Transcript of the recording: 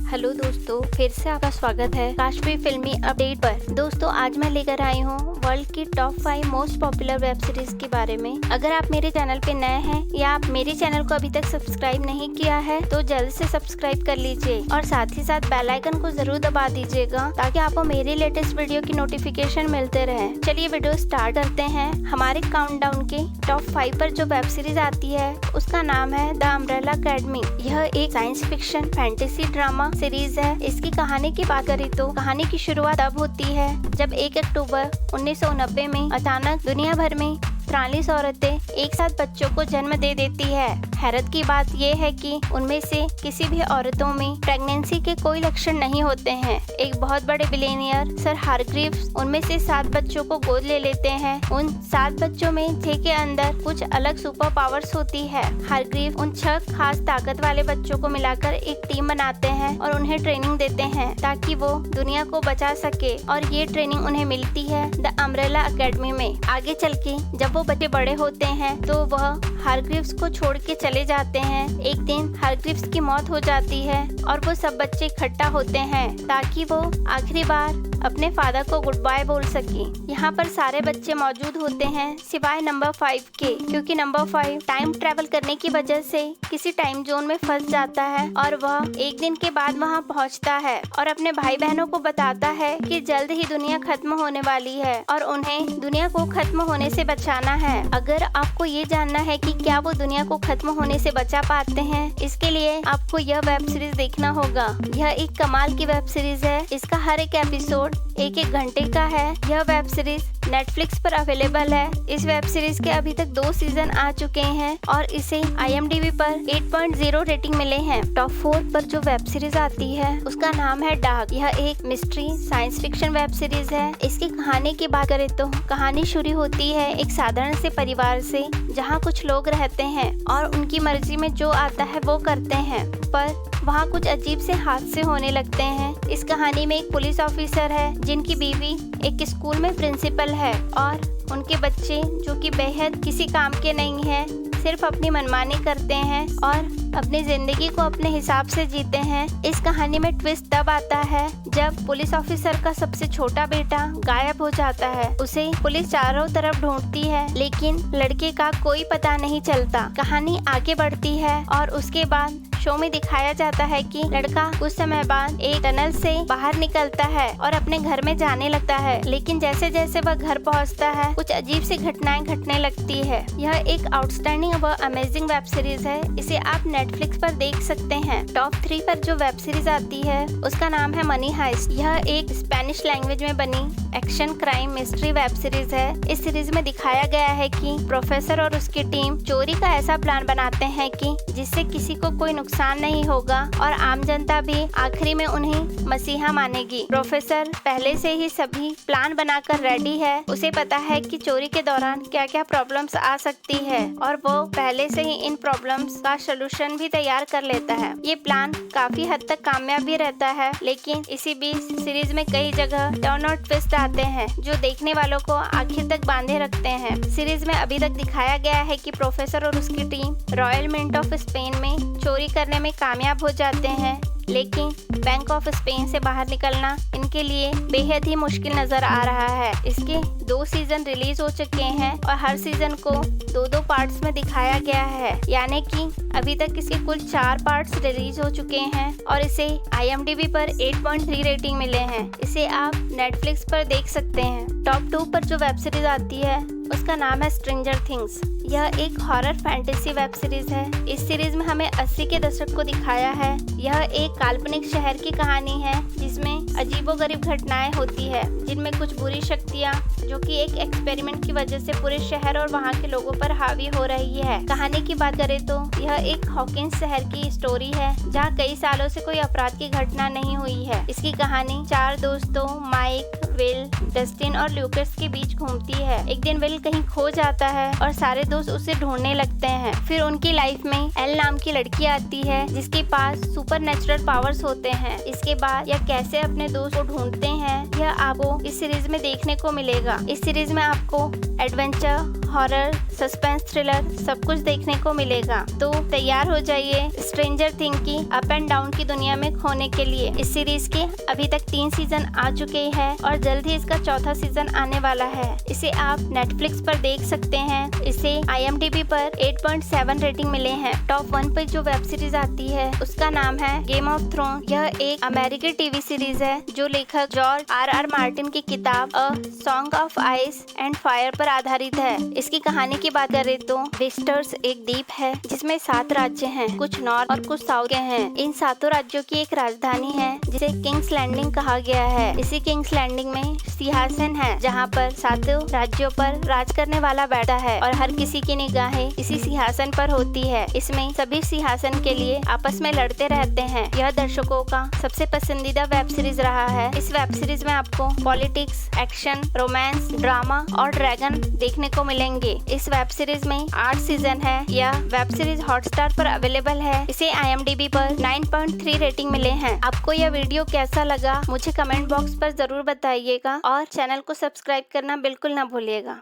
Hello दोस्तों, फिर से आपका स्वागत है काश्मीर फिल्मी अपडेट पर। दोस्तों, आज मैं लेकर आई हूँ वर्ल्ड की top 5 most popular web series के बारे में। अगर आप मेरे चैनल पे नए हैं या आप मेरे चैनल को अभी तक सब्सक्राइब नहीं किया है तो जल्द से सब्सक्राइब कर लीजिए और साथ ही साथ बेल आइकन को जरूर दबा दीजिएगा ताकि आपको मेरी लेटेस्ट वीडियो की नोटिफिकेशन मिलते रहे। चलिए वीडियो स्टार्ट करते हैं। हमारे काउंटडाउन के टॉप 5 पर जो वेब सीरीज आती है उसका नाम है द अम्ब्रेला अकेडमी। यह एक science fiction fantasy drama series है। इसकी कहानी की बात करें तो कहानी की शुरुआत तब होती है जब 1 अक्टूबर 1990 में अचानक दुनिया भर में 43 औरतें एक साथ बच्चों को जन्म दे देती है। हैरत की बात यह है कि उनमें से किसी भी औरतों में प्रेगनेंसी के कोई लक्षण नहीं होते हैं। एक बहुत बड़े बिलियनियर सर हारग्रीव्स उनमें से 7 बच्चों को गोद ले लेते हैं। उन 7 बच्चों में 6 के अंदर कुछ अलग सुपर पावर्स होती है। हारग्रीव उन 6 खास ताकत वाले बच्चों को मिलाकर एक टीम बनाते हैं और उन्हें ट्रेनिंग देते हैं ताकि वो दुनिया को बचा सके, और ये ट्रेनिंग उन्हें मिलती है द अम्ब्रेला अकेडमी में। आगे चल के जब वो बच्चे बड़े होते हैं तो वह हारग्रीव्स को छोड़ के चले जाते हैं। एक दिन हारग्रीव्स की मौत हो जाती है और वो सब बच्चे इकट्ठा होते हैं ताकि वो आखिरी बार अपने फादर को गुड बाय बोल सके। यहाँ पर सारे बच्चे मौजूद होते हैं सिवाय नंबर 5 के, क्योंकि नंबर 5 टाइम ट्रेवल करने की वजह से किसी टाइम जोन में फंस जाता है और वह एक दिन के बाद वहाँ पहुँचता है और अपने भाई बहनों को बताता है कि जल्द ही दुनिया खत्म होने वाली है और उन्हें दुनिया को खत्म होने से बचाना है। अगर आपको ये जानना है कि क्या वो दुनिया को खत्म होने से बचा पाते हैं, इसके लिए आपको यह वेब सीरीज देखना होगा। यह एक कमाल की वेब सीरीज है। इसका हर एक एपिसोड 1-1 घंटे का है। यह वेब सीरीज नेटफ्लिक्स पर अवेलेबल है। इस वेब सीरीज के अभी तक 2 सीजन आ चुके हैं और इसे IMDb पर 8.0 रेटिंग मिले हैं। टॉप 4 पर जो वेब सीरीज आती है उसका नाम है डार्क। यह एक mystery science fiction web series है। इसकी कहानी की बात करें तो कहानी शुरू होती है एक साधारण से परिवार से जहाँ कुछ लोग रहते हैं और उनकी मर्जी में जो आता है वो करते हैं, पर वहाँ कुछ अजीब से हादसे होने लगते हैं। इस कहानी में एक पुलिस ऑफिसर है जिनकी बीवी एक स्कूल में प्रिंसिपल है और उनके बच्चे जो कि बेहद किसी काम के नहीं हैं, सिर्फ अपनी मनमानी करते हैं और अपनी जिंदगी को अपने हिसाब से जीते हैं। इस कहानी में ट्विस्ट तब आता है जब पुलिस ऑफिसर का सबसे छोटा बेटा गायब हो जाता है। उसे पुलिस चारों तरफ ढूंढती है लेकिन लड़के का कोई पता नहीं चलता। कहानी आगे बढ़ती है और उसके बाद शो में दिखाया जाता है कि लड़का कुछ समय बाद एक टनल से बाहर निकलता है और अपने घर में जाने लगता है, लेकिन जैसे जैसे वह घर पहुंचता है कुछ अजीब सी घटनाएं घटने लगती है। यह एक आउटस्टैंडिंग व अमेजिंग वेब सीरीज है। इसे आप नेटफ्लिक्स पर देख सकते हैं। टॉप 3 पर जो वेब सीरीज आती है उसका नाम है मनी हाइस्ट। यह एक स्पेनिश लैंग्वेज में बनी action crime mystery web series है। इस सीरीज में दिखाया गया है कि प्रोफेसर और उसकी टीम चोरी का ऐसा प्लान बनाते हैं कि जिससे किसी को कोई नुकसान नहीं होगा और आम जनता भी आखिरी में उन्हें मसीहा मानेगी। प्रोफेसर पहले से ही सभी प्लान बनाकर रेडी है। उसे पता है कि चोरी के दौरान क्या क्या प्रॉब्लम्स आ सकती है और वो पहले से ही इन प्रॉब्लम्स का सलूशन भी तैयार कर लेता है। ये प्लान काफी हद तक कामयाब भी रहता है, लेकिन इसी बीच सीरीज में कई जगह टर्न और ट्विस्ट आते हैं जो देखने वालों को आखिर तक बांधे रखते हैं। सीरीज में अभी तक दिखाया गया है कि प्रोफेसर और उसकी team royal mint of Spain में चोरी करने में कामयाब हो जाते हैं, लेकिन बैंक ऑफ स्पेन से बाहर निकलना इनके लिए बेहद ही मुश्किल नजर आ रहा है। इसके 2 सीजन रिलीज हो चुके हैं और हर सीजन को 2-2 पार्ट्स में दिखाया गया है, यानी कि अभी तक इसके कुल 4 पार्ट्स रिलीज हो चुके हैं और इसे IMDb पर 8.3 रेटिंग मिले हैं। इसे आप नेटफ्लिक्स पर देख सकते हैं। टॉप 2 पर जो वेब सीरीज आती है उसका नाम है स्ट्रेंजर थिंग्स। यह एक हॉरर फैंटेसी वेब सीरीज है। इस सीरीज में हमें 80 के दशक को दिखाया है। यह एक काल्पनिक शहर की कहानी है जिसमें अजीबोगरीब घटनाएं होती है, जिनमें कुछ बुरी शक्तियां जो कि एक एक्सपेरिमेंट की वजह से पूरे शहर और वहां के लोगों पर हावी हो रही है। कहानी की बात करें तो यह एक हॉकिंस शहर की स्टोरी है जहां कई सालों से कोई अपराध की घटना नहीं हुई है। इसकी कहानी 4 दोस्तों माइक, विल, डस्टिन और ल्यूकस के बीच घूमती है। एक दिन विल कहीं खो जाता है और सारे दोस्त उसे ढूंढने लगते हैं। फिर उनकी लाइफ में एल नाम की लड़की आती है जिसके पास सुपर नेचुरल पावर्स होते हैं। इसके बाद यह कैसे अपने दोस्त को ढूंढते हैं यह आपको इस सीरीज में देखने को मिलेगा। इस सीरीज में आपको एडवेंचर, हॉरर, सस्पेंस, थ्रिलर सब कुछ देखने को मिलेगा। तो तैयार हो जाइए स्ट्रेंजर थिंग की अप एंड डाउन की दुनिया में खोने के लिए। इस सीरीज के अभी तक 3 सीजन आ चुके हैं और जल्द ही इसका 4था सीजन आने वाला है। इसे आप नेटफ्लिक्स पर देख सकते हैं। इसे IMDb पर 8.7 रेटिंग मिले हैं। टॉप 1 पर जो वेब सीरीज आती है उसका नाम है गेम ऑफ थ्रोन। यह एक अमेरिकी टीवी सीरीज है जो लेखक जॉर्ज R.R. मार्टिन की किताब a song of ice and fire पर आधारित है। इसकी कहानी की बात करें तो वेस्टर्स एक द्वीप है जिसमें 7 राज्य हैं, कुछ नॉर्थ और कुछ साउथ के हैं। इन 7 राज्यों की एक राजधानी है जिसे किंग्स लैंडिंग कहा गया है। इसी किंग्स लैंडिंग में सिंहासन है जहाँ पर 7 राज्यों पर राज करने वाला बैठा है और हर किसी की निगाहें इसी सिंहासन पर होती है। इसमें सभी सिंहासन के लिए आपस में लड़ते रहते हैं। यह दर्शकों का सबसे पसंदीदा वेब सीरीज रहा है। इस वेब सीरीज में आपको पॉलिटिक्स, एक्शन, रोमांस, ड्रामा और ड्रैगन देखने को मिलेंगे। इस वेब सीरीज में 8 सीजन है। यह वेब सीरीज हॉटस्टार पर अवेलेबल है। इसे IMDb पर 9.3 रेटिंग मिले हैं। आपको यह वीडियो कैसा लगा मुझे कमेंट बॉक्स पर जरूर बताइएगा और चैनल को सब्सक्राइब करना बिल्कुल ना भूलिएगा।